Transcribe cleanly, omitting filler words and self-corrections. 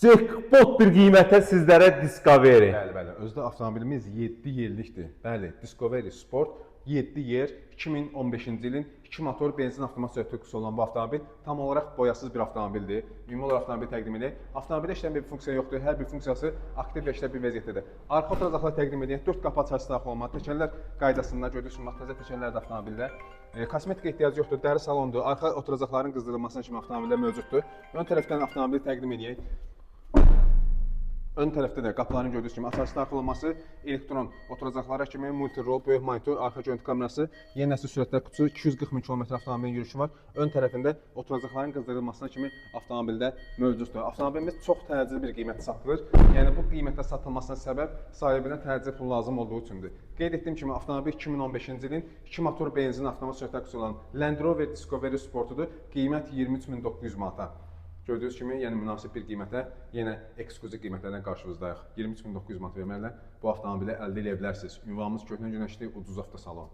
Jackpot bir qiymətə sizlərə Discovery. Bəli. Özdə avtomobilimiz 7 yerlikdir. Bəli, Discovery Sport 7 yer 2015-ci ilin 2 motor benzin avtomat sertifikası olan bu avtomobil tam olaraq boyasız bir avtomobildir. Ümumi olaraq avtomobili təqdim edir. Avtomobildə işləyən bir funksiya yoxdur. Hər bir funksiyası aktiv və işləv bir vəziyyətdədir. Arxa oturacaqlar təqdim edir. 4 qapı açarsı daxil olmalı. Təkərlər qaydasında gördüyünüz təzə təkərlər də avtomobildə. Kosmetik ehtiyacı yoxdur. Dəri salondur. Arxa oturacaqların qızdırılmasına kimi avtomobildə mövcuddur. Ön tərəfdən avtomobili təqdim edək. Ön tərəfdə də qapıların gördüyünüz kimi açarsı daxil olması, elektron oturacaqlara kimi multi-roll, böyük monitor, arxa görüntü kamerası, yeni nəsil sürətlər kutusu, 240 min km avtomobilin yürüyüşü var. Ön tərəfində oturacaqların qızdırılmasına kimi avtomobildə mövcuddur. Avtomobilimiz çox təcili bir qiymətə satılır. Yəni bu qiymətə satılmasına səbəb sahibinə təcili pul lazım olduğu üçündür. Qeyd etdiyim kimi avtomobil 2015-ci ilin 2 motor benzin avtomat sürətlər kutusu olan Land Rover Discovery Sportudur. Qiymət 23.900 manata. Gördüyünüz kimi, yəni münasib bir qiymətə, yenə ekskluziv qiymətlərdən qarşınızdayıq. 23.900 manat verməklə bu avtomobili əldə edə bilərsiniz. Ünvanımız Köhnə Günəşli Ucuz Avtosalon.